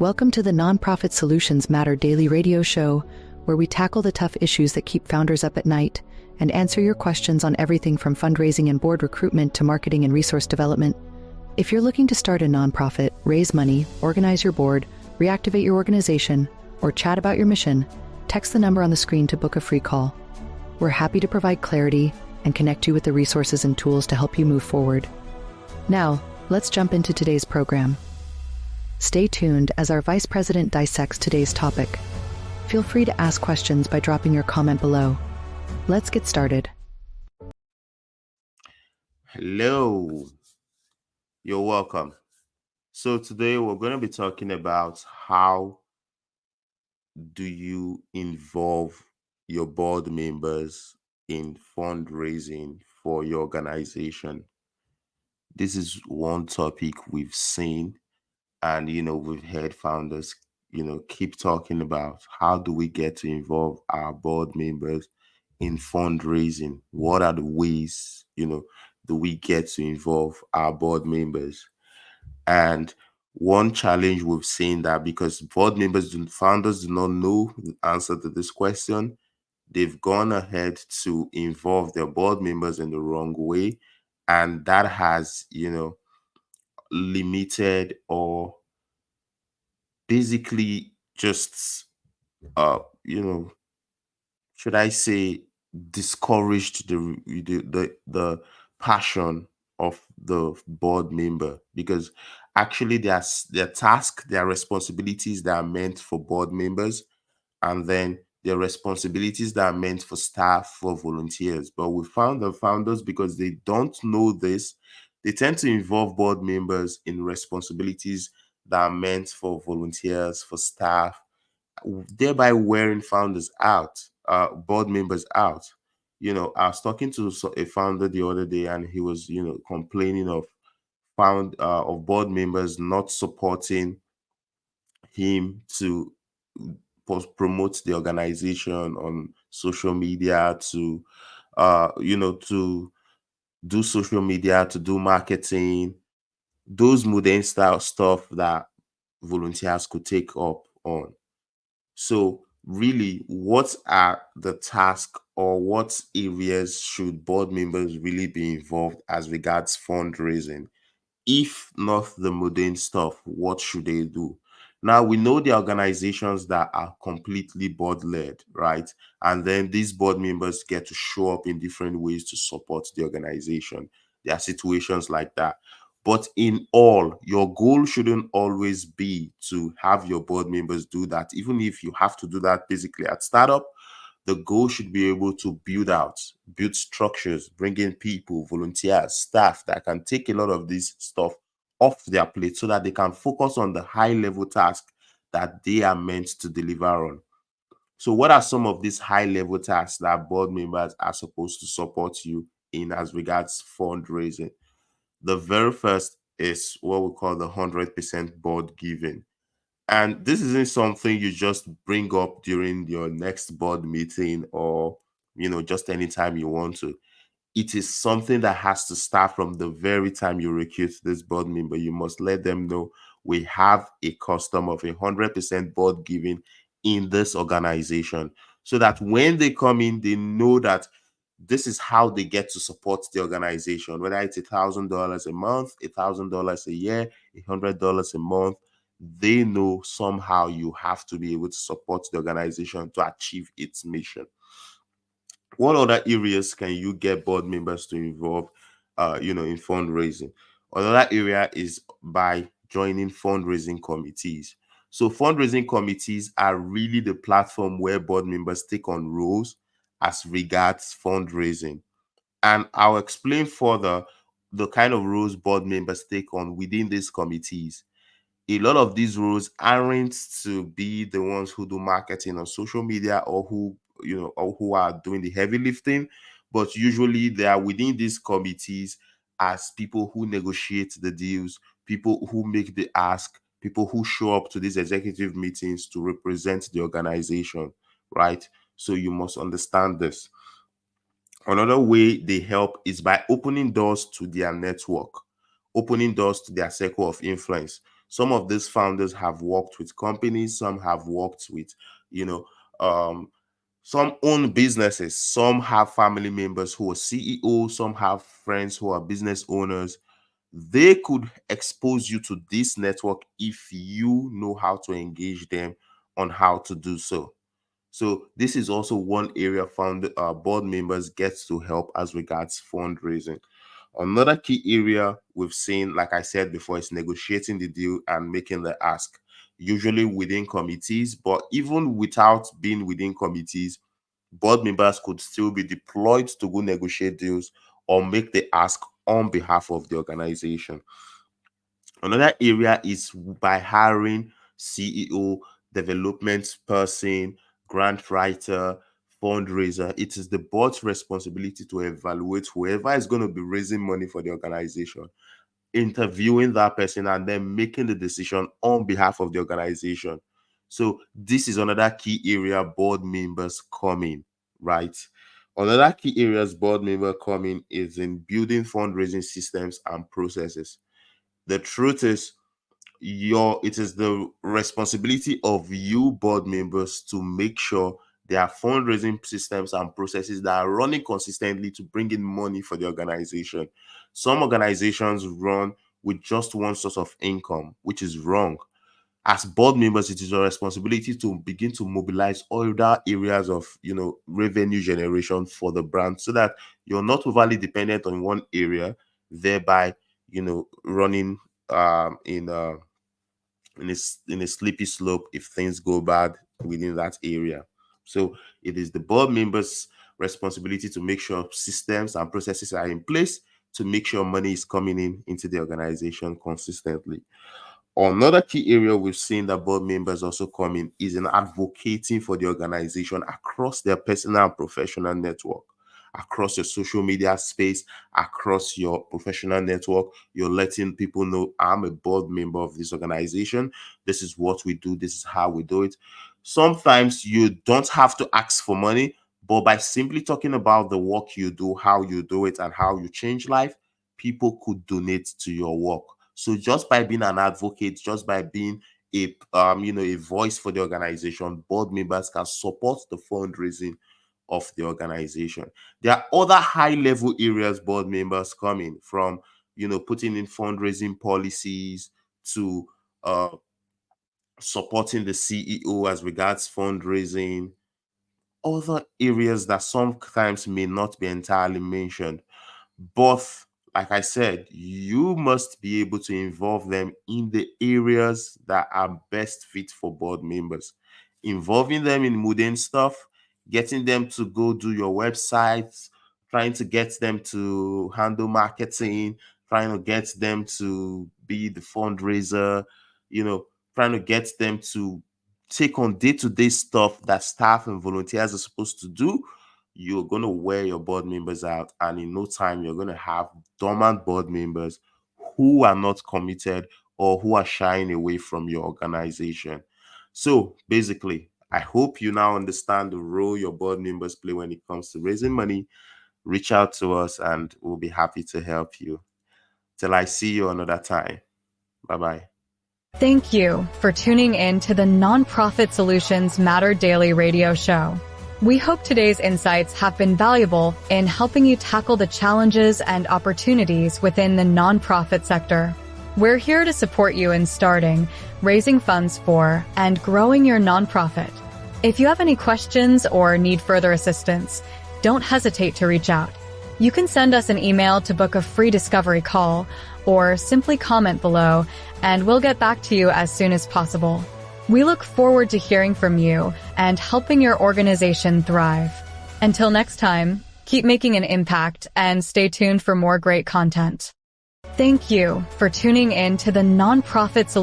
Welcome to the Nonprofit Solutions Matter Daily Radio Show, where we tackle the tough issues that keep founders up at night and answer your questions on everything from fundraising and board recruitment to marketing and resource development. If you're looking to start a nonprofit, raise money, organize your board, reactivate your organization, or chat about your mission, text the number on the screen to book a free call. We're happy to provide clarity and connect you with the resources and tools to help you move forward. Now, let's jump into today's program. Stay tuned as our Vice President dissects today's topic. Feel free to ask questions by dropping your comment below. Let's get started. Hello, you're welcome. So today we're going to be talking about how do you involve your board members in fundraising for your organization. This is one topic we've seen and we've heard founders keep talking about how do we get to involve our board members in fundraising. What are the ways do we get to involve our board members? And one challenge we've seen that because founders do not know the answer to this question, they've gone ahead to involve their board members in the wrong way, and that has limited or basically just uh you know should I say discouraged the passion of the board member, because actually their task, their responsibilities that are meant for board members, and then their responsibilities that are meant for staff, for volunteers. But we found the founders, because they don't know this, they tend to involve board members in responsibilities that are meant for volunteers, for staff, thereby wearing founders out, board members out. I was talking to a founder the other day, and he was, complaining of board members not supporting him to promote the organization on social media, to do social media, to do marketing, those mundane style stuff that volunteers could take up on. So really, what are the tasks, or what areas should board members really be involved as regards fundraising? If not the mundane stuff, what should they do? Now, we know the organizations that are completely board led, right? And then these board members get to show up in different ways to support the organization. There are situations like that. But in all, your goal shouldn't always be to have your board members do that. Even if you have to do that basically at startup, the goal should be able to build structures, bring in people, volunteers, staff that can take a lot of this stuff off their plate so that they can focus on the high level task that they are meant to deliver on. So what are some of these high level tasks that board members are supposed to support you in as regards fundraising? The very first is what we call the 100% board giving. And this isn't something you just bring up during your next board meeting, or, just anytime you want to. It is something that has to start from the very time you recruit this board member. You must let them know we have a custom of 100% board giving in this organization, so that when they come in, they know that this is how they get to support the organization, whether it's $1,000 a month, $1,000 a year, $100 a month. They know somehow you have to be able to support the organization to achieve its mission. What other areas can you get board members to involve, in fundraising? Another area is by joining fundraising committees. So fundraising committees are really the platform where board members take on roles as regards fundraising. And I'll explain further the kind of roles board members take on within these committees. A lot of these roles aren't to be the ones who do marketing on social media, or who are doing the heavy lifting, but usually they are within these committees as people who negotiate the deals, people who make the ask, people who show up to these executive meetings to represent the organization, right? So you must understand this. Another way they help is by opening doors to their network, opening doors to their circle of influence. Some of these founders have worked with companies, some have worked with, you know, some own businesses, some have family members who are CEOs, some have friends who are business owners. They could expose you to this network if you know how to engage them on how to do so. So this is also one area board members get to help as regards fundraising. Another key area we've seen, like I said before, is negotiating the deal and making the ask, usually within committees. But even without being within committees, board members could still be deployed to go negotiate deals or make the ask on behalf of the organization. Another area is by hiring CEO, development person, grant writer, fundraiser. It is the board's responsibility to evaluate whoever is going to be raising money for the organization, interviewing that person, and then making the decision on behalf of the organization. So this is another key area board members come in, right? Another key areas board member come in is in building fundraising systems and processes. The truth is, it is the responsibility of you board members to make sure there are fundraising systems and processes that are running consistently to bring in money for the organization. Some organizations run with just one source of income, which is wrong. As board members, it is your responsibility to begin to mobilize other areas of revenue generation for the brand, so that you're not overly dependent on one area, thereby running in a slippery slope if things go bad within that area. So it is the board members' responsibility to make sure systems and processes are in place to make sure money is coming into the organization consistently. Another key area we've seen that board members also come in is in advocating for the organization across their personal and professional network, across your social media space, across your professional network. You're letting people know, I'm a board member of this organization. This is what we do. This is how we do it. Sometimes you don't have to ask for money, but by simply talking about the work you do, how you do it, and how you change life, people could donate to your work. So just by being an advocate, just by being a voice for the organization, board members can support the fundraising of the organization. There are other high-level areas board members come in from, putting in fundraising policies to supporting the CEO as regards fundraising. Other areas that sometimes may not be entirely mentioned. But like I said, you must be able to involve them in the areas that are best fit for board members. Involving them in mundane stuff, getting them to go do your websites, trying to get them to handle marketing, trying to get them to be the fundraiser, trying to get them to take on day-to-day stuff that staff and volunteers are supposed to do. You're going to wear your board members out, and in no time you're going to have dormant board members who are not committed or who are shying away from your organization. So basically, I hope you now understand the role your board members play when it comes to raising money. Reach out to us and we'll be happy to help you. Till I see you another time. Bye-bye. Thank you for tuning in to the Nonprofit Solutions Matter Daily radio show. We hope today's insights have been valuable in helping you tackle the challenges and opportunities within the nonprofit sector. We're here to support you in starting, raising funds for, and growing your nonprofit. If you have any questions or need further assistance, don't hesitate to reach out. You can send us an email to book a free discovery call, or simply comment below, and we'll get back to you as soon as possible. We look forward to hearing from you and helping your organization thrive. Until next time, keep making an impact and stay tuned for more great content. Thank you for tuning in to the Nonprofit Solutions